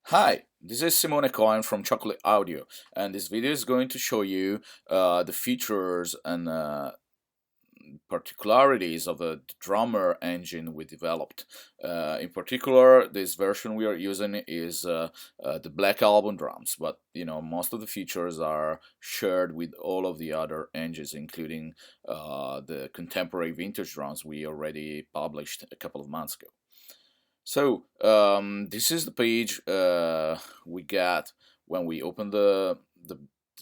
Hi, this is Simone Cohen from Chocolate Audio, and this video is going to show you the features and particularities of the drummer engine we developed. In particular, this version we are using is the Black Album drums, but most of the features are shared with all of the other engines, including the contemporary vintage drums we already published a couple of months ago. So this is the page we get when we open the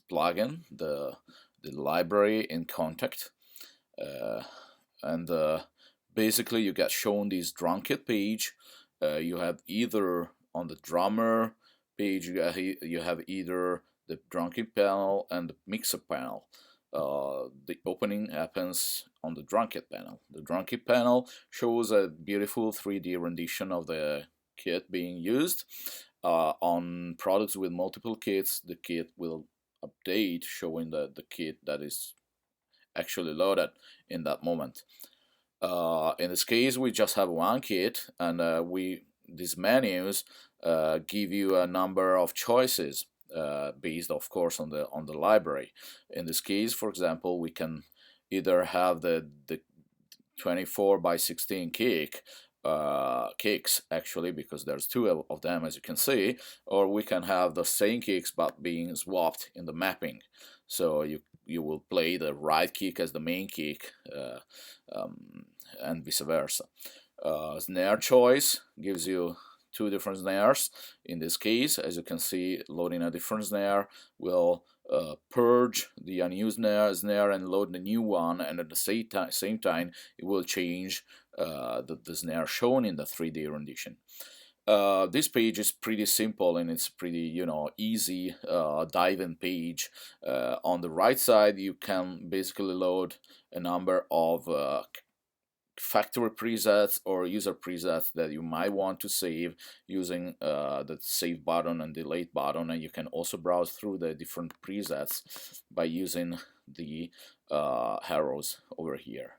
plugin, the library in Contact, uh, and basically you get shown this drum kit page. You have either on the drummer page you have either the drum kit panel and the mixer panel. The opening happens on the drum kit panel. The drum kit panel shows a beautiful 3D rendition of the kit being used. On products with multiple kits, the kit will update showing the kit that is actually loaded in that moment. In this case, we just have one kit, and these menus give you a number of choices based, of course, on the library. In this case, for example, we can either have the 24 by 16 kicks actually, because there's two of them, as you can see, or we can have the same kicks but being swapped in the mapping. So you will play the right kick as the main kick, and vice versa. Snare choice gives you two different snares. In this case, as you can see, loading a different snare will purge the unused snare and load the new one, and at the same time it will change the snare shown in the 3D rendition. This page is pretty simple, and it's pretty easy dive-in page. On the right side you can basically load a number of factory presets or user presets that you might want to save using the save button and delete button, and you can also browse through the different presets by using the arrows over here.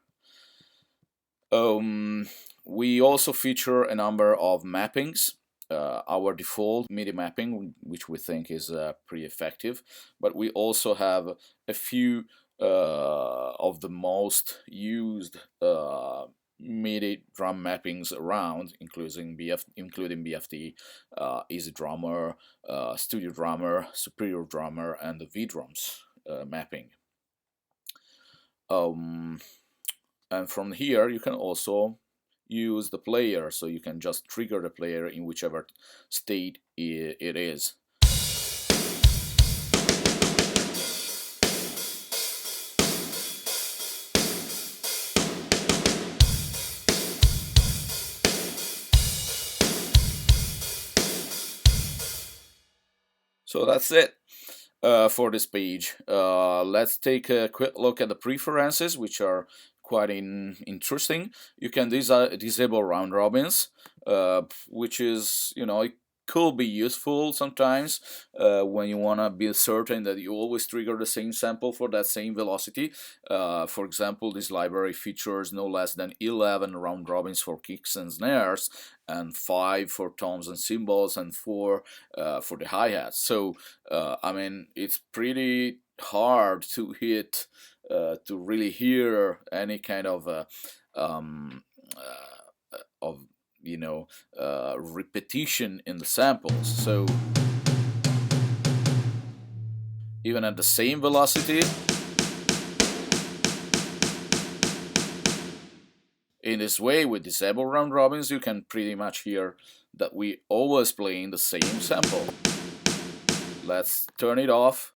We also feature a number of mappings. Our default MIDI mapping, which we think is pretty effective, but we also have a few of the most used MIDI drum mappings around, including BFD, Easy Drummer, Studio Drummer, Superior Drummer, and the V-Drums mapping. And from here you can also use the player, so you can just trigger the player in whichever state it is. So that's it for this page. Let's take a quick look at the preferences, which are quite interesting. You can disable round robins, which is, it could be useful sometimes when you want to be certain that you always trigger the same sample for that same velocity. For example, this library features no less than 11 round robins for kicks and snares, and 5 for toms and cymbals, and 4 for the hi-hats. So I mean, it's pretty hard to hit to really hear any kind of of repetition in the samples. So even at the same velocity, in this way, with disable round robins, you can pretty much hear that we always playing the same sample. Let's turn it off.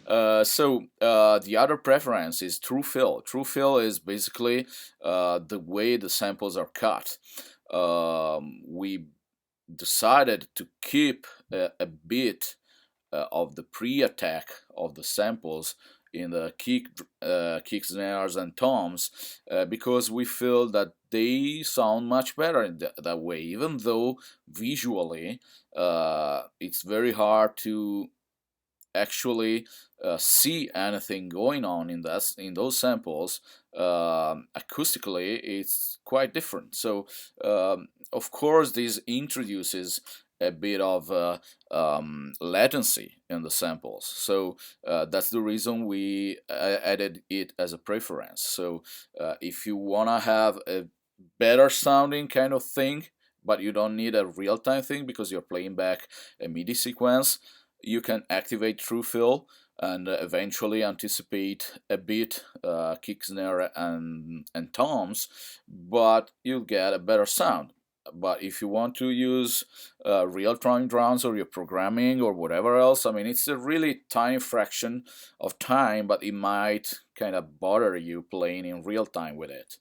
The other preference is true fill. True fill is basically the way the samples are cut. We decided to keep a bit of the pre-attack of the samples in the kick snares and toms because we feel that they sound much better in that way, even though visually it's very hard to actually see anything going on in those samples, acoustically, it's quite different. So, of course, this introduces a bit of latency in the samples. So that's the reason we added it as a preference. So if you want to have a better sounding kind of thing, but you don't need a real-time thing because you're playing back a MIDI sequence, you can activate True Fill and eventually anticipate a bit kick, snare, and toms, but you'll get a better sound. But if you want to use real-time drums or your programming or whatever else, I mean, it's a really tiny fraction of time, but it might kind of bother you playing in real time with it.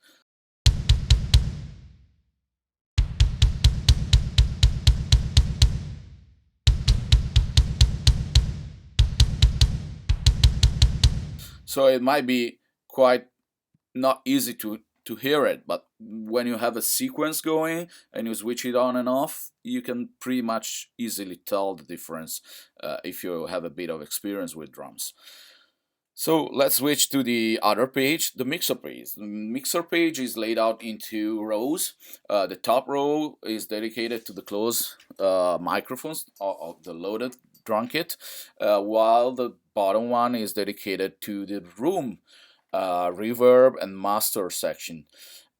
So it might be quite not easy to hear it, but when you have a sequence going and you switch it on and off, you can pretty much easily tell the difference if you have a bit of experience with drums. So let's switch to the other page, the mixer page. The mixer page is laid out into rows. The top row is dedicated to the closed microphones of the loaded drum kit, while the bottom one is dedicated to the room reverb and master section.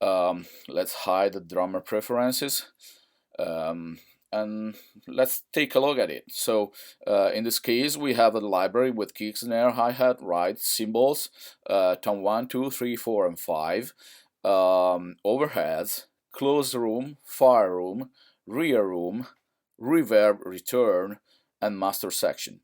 Let's hide the drummer preferences. Um, and let's take a look at it. So in this case, we have a library with kick, snare, hi-hat, ride, cymbals, tone 1, 2, 3, 4, and 5, overheads, closed room, fire room, rear room, reverb, return, and master section.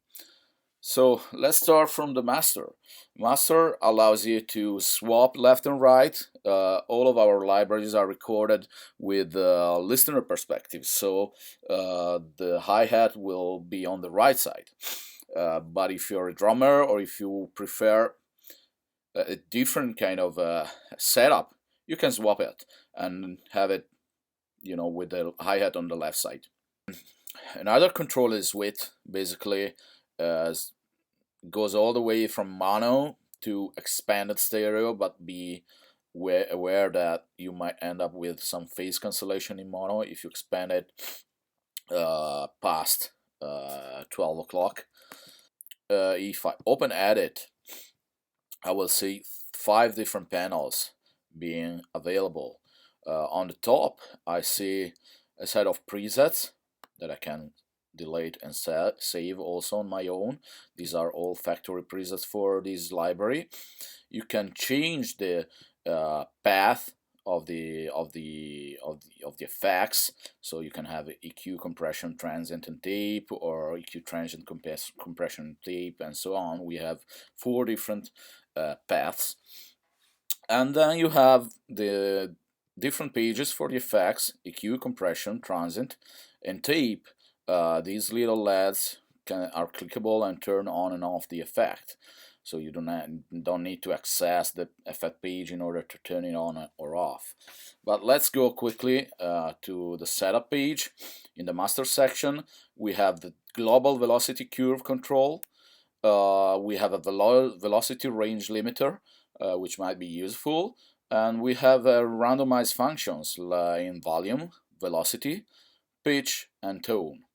So let's start from the master. Master allows you to swap left and right. All of our libraries are recorded with listener perspective, so the hi-hat will be on the right side. But if you're a drummer or if you prefer a different kind of setup, you can swap it and have it, with the hi-hat on the left side. Another control is width, basically. Uh, Goes all the way from mono to expanded stereo, but be aware that you might end up with some phase cancellation in mono if you expand it past 12 o'clock. If I open edit, I will see 5 different panels being available. On the top, I see a set of presets that I can delete and save also on my own. These are all factory presets for this library. You can change the path of the effects, so you can have EQ, compression, transient, and tape, or EQ, transient, compression, tape, and so on. We have 4 different paths, and then you have the different pages for the effects: EQ, compression, transient, and tape. These little LEDs are clickable and turn on and off the effect, so you don't need to access the effect page in order to turn it on or off. But let's go quickly to the setup page. In the master section, we have the global velocity curve control. We have a velocity range limiter, which might be useful, and we have randomized functions in volume, velocity, pitch, and tone.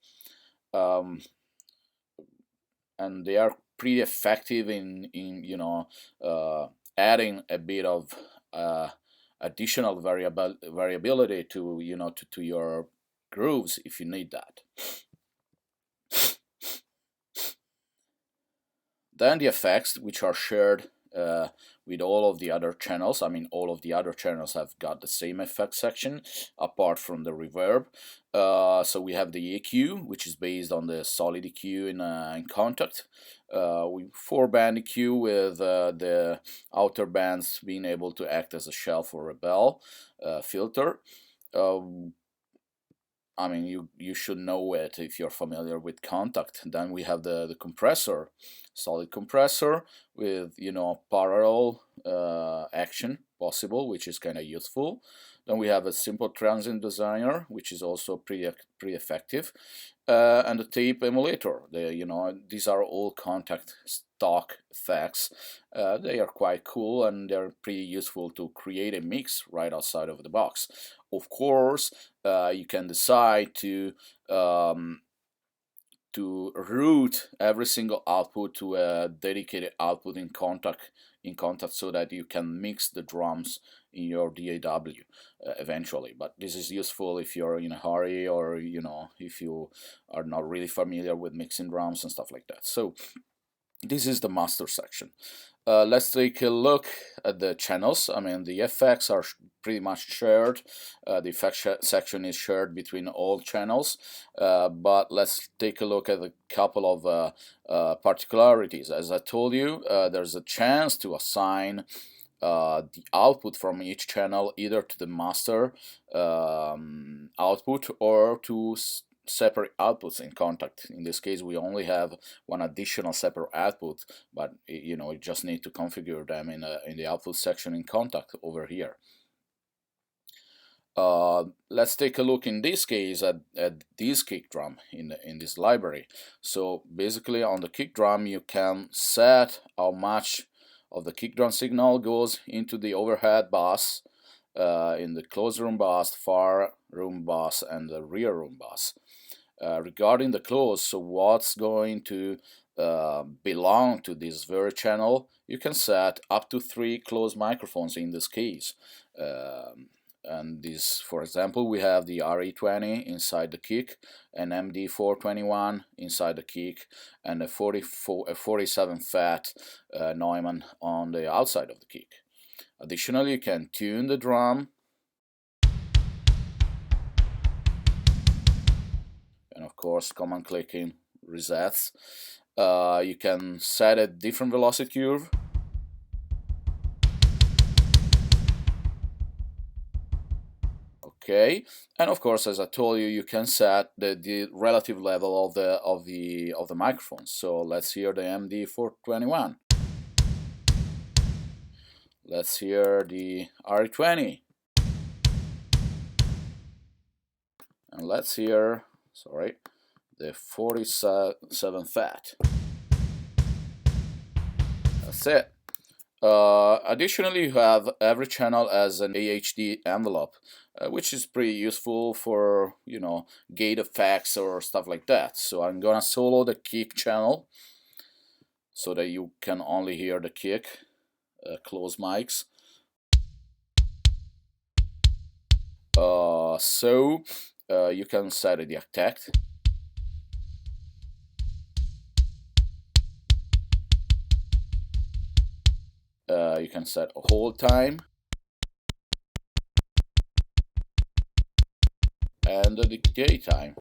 And they are pretty effective in adding a bit of additional variability to your grooves if you need that. Then the effects, which are shared with all of the other channels. I mean, all of the other channels have got the same effect section, apart from the reverb. So we have the EQ, which is based on the solid EQ in Contact. We 4-band EQ with the outer bands being able to act as a shell for a bell filter. I mean, you should know it if you're familiar with Contact. Then we have the compressor, solid compressor with parallel action possible, which is kind of useful. Then we have a simple transient designer, which is also pretty effective, and the tape emulator. These are all Kontakt stock effects. They are quite cool, and they're pretty useful to create a mix right outside of the box. Of course, you can decide um, to route every single output to a dedicated output in Kontakt so that you can mix the drums in your DAW eventually. But this is useful if you're in a hurry, or if you are not really familiar with mixing drums and stuff like that. So this is the master section. Let's take a look at the channels. I mean, the effects are pretty much shared. The effect section is shared between all channels, but let's take a look at a couple of particularities. As I told you, there's a chance to assign the output from each channel either to the master output or to separate outputs in Kontakt. In this case, we only have one additional separate output, but you just need to configure them in the output section in Kontakt over here. Let's take a look in this case at this kick drum in this library. So basically, on the kick drum, you can set how much of the kick drum signal goes into the overhead bus, in the closed room bus, far room bus, and the rear room bus. Regarding the close, so what's going to belong to this very channel, you can set up to 3 closed microphones in this case. And this, for example, we have the RE20 inside the kick, an MD421 inside the kick, and a 47 fat Neumann on the outside of the kick. Additionally, you can tune the drum, and of course, command clicking resets. You can set a different velocity curve. Okay, and of course, as I told you, you can set the relative level of the microphones. So let's hear the MD421. Let's hear the RE20. And let's hear, the 47 fat. That's it. Additionally, you have every channel as an AHD envelope, which is pretty useful for, gate effects or stuff like that. So I'm gonna solo the kick channel so that you can only hear the kick, close mics. You can set the attack. You can set a hold time and the decay time.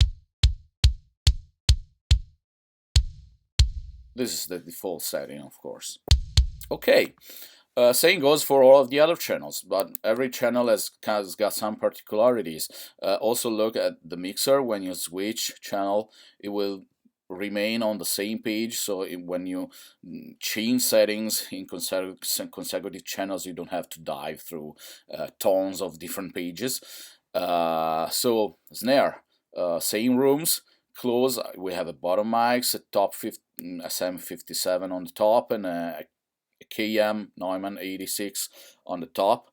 This is the default setting, of course. Okay, same goes for all of the other channels, but every channel has got some particularities. Also look at the mixer. When you switch channel, it will remain on the same page, so when you change settings in consecutive channels, you don't have to dive through tons of different pages. So Snare, same rooms, close, we have a bottom mics, a top SM57 on the top, and a KM Neumann 86 on the top,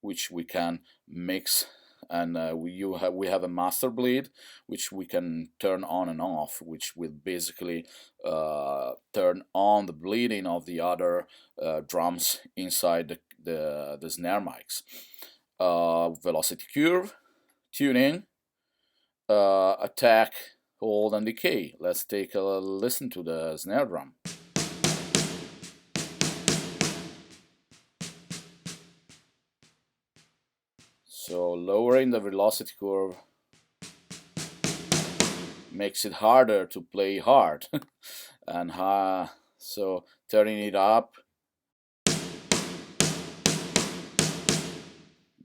which we can mix. And we have a master bleed, which we can turn on and off, which will basically turn on the bleeding of the other drums inside the snare mics. Velocity curve, tuning, attack, hold, and decay. Let's take a listen to the snare drum. So lowering the velocity curve makes it harder to play hard, and so turning it up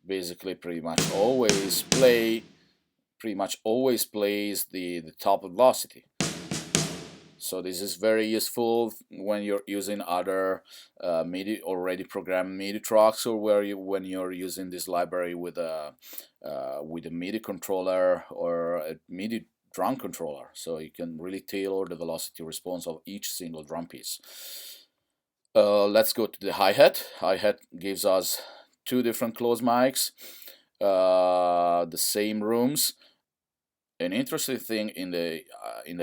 basically pretty much always plays the top velocity. So this is very useful when you're using other MIDI already programmed MIDI tracks, or when you're using this library with a MIDI controller or a MIDI drum controller. So you can really tailor the velocity response of each single drum piece. Let's go to the hi-hat. Hi-hat gives us two different close mics, the same rooms. An interesting thing in the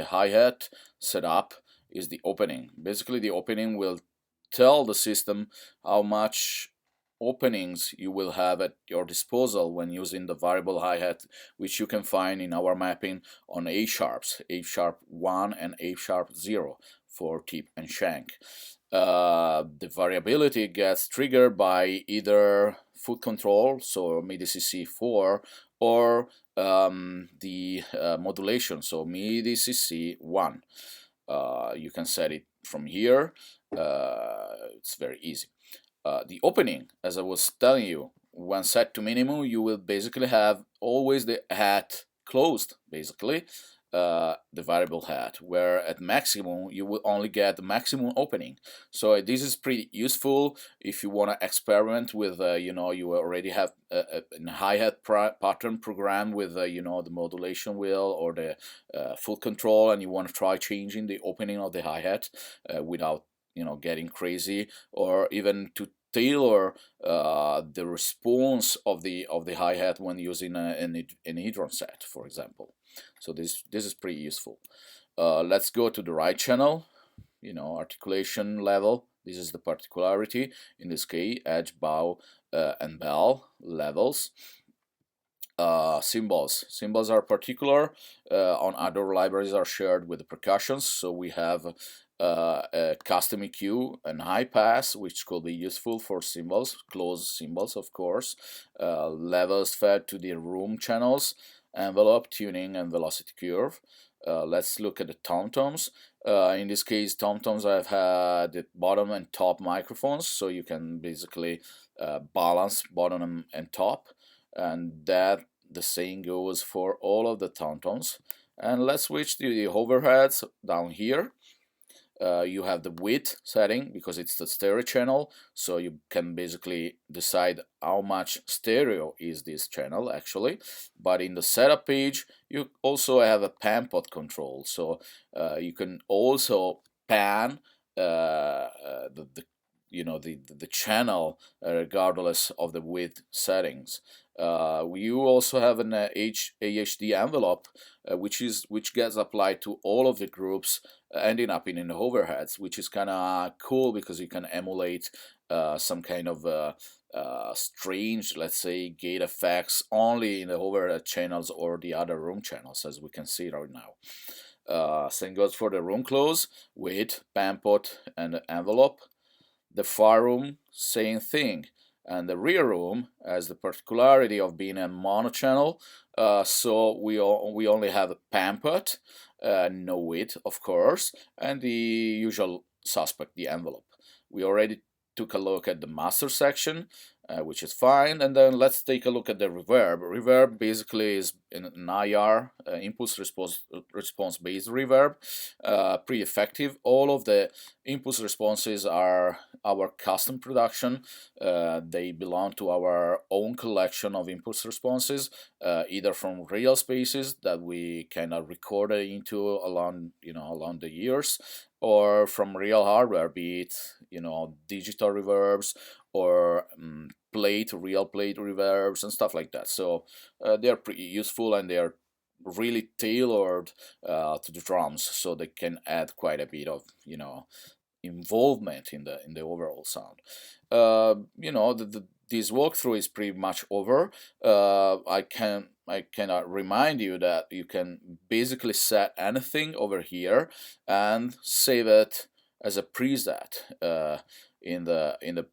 hi-hat setup is the opening. Basically, the opening will tell the system how much openings you will have at your disposal when using the variable hi-hat, which you can find in our mapping on A sharps, A sharp 1 and A sharp 0 for tip and shank. The variability gets triggered by either foot control, so MIDI CC4, or the modulation, so MIDI CC1. You can set it from here. It's very easy. The opening, as I was telling you, when set to minimum, you will basically have always the hat closed, basically, the variable hat, where at maximum you will only get the maximum opening. So this is pretty useful if you want to experiment with, you already have a hi-hat pattern program with, the modulation wheel or the full control, and you want to try changing the opening of the hi-hat without, getting crazy, or even to tailor the response of the hi-hat when using an E-drum set, for example. So this is pretty useful. Let's go to the right channel, articulation level. This is the particularity, in this case, edge, bow, and bell levels. Cymbals are particular. On other libraries are shared with the percussions. So we have a custom EQ and high pass, which could be useful for cymbals, closed cymbals, of course. Levels fed to the room channels, envelope, tuning, and velocity curve. Let's look at the tom-toms. In this case, tom-toms I've had the bottom and top microphones, so you can basically balance bottom and top, and that the same goes for all of the tom-toms. And let's switch to the overheads down here. You have the width setting because it's the stereo channel, so you can basically decide how much stereo is this channel actually. But in the setup page, you also have a pan pot control, so you can also pan the channel regardless of the width settings. You also have an AHD envelope, which gets applied to all of the groups, ending up in the overheads, which is kind of cool because you can emulate some kind of strange, let's say, gate effects only in the overhead channels or the other room channels, as we can see right now. Same goes for the room close with pan pot and envelope. The far room, same thing. And the rear room has the particularity of being a mono channel, so we only have a pan pot, no width, of course, and the usual suspect, the envelope. We already took a look at the master section, which is fine, and then let's take a look at the reverb. Reverb basically is an IR, impulse response based reverb, pretty effective. All of the impulse responses are our custom production. They belong to our own collection of impulse responses, either from real spaces that we kind of recorded into along the years, or from real hardware, be it digital reverbs or real plate reverbs and stuff like that. So they're pretty useful, and they're really tailored to the drums, so they can add quite a bit of involvement in the overall sound. This walkthrough is pretty much over. I cannot remind you that you can basically set anything over here and save it as a preset in the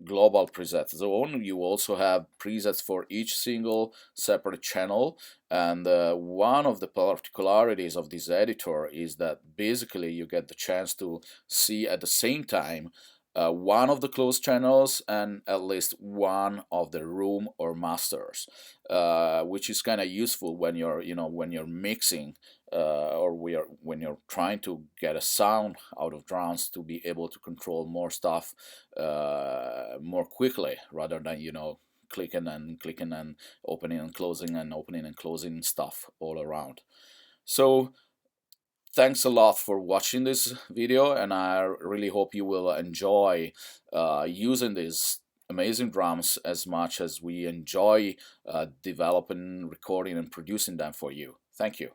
global preset zone. You also have presets for each single separate channel, and one of the particularities of this editor is that basically you get the chance to see at the same time one of the closed channels and at least one of the room or masters, which is kind of useful when you're when you're mixing, or when you're trying to get a sound out of drums, to be able to control more stuff more quickly, rather than clicking and opening and closing and opening and closing stuff all around. So thanks a lot for watching this video, and I really hope you will enjoy using these amazing drums as much as we enjoy developing, recording, and producing them for you. Thank you.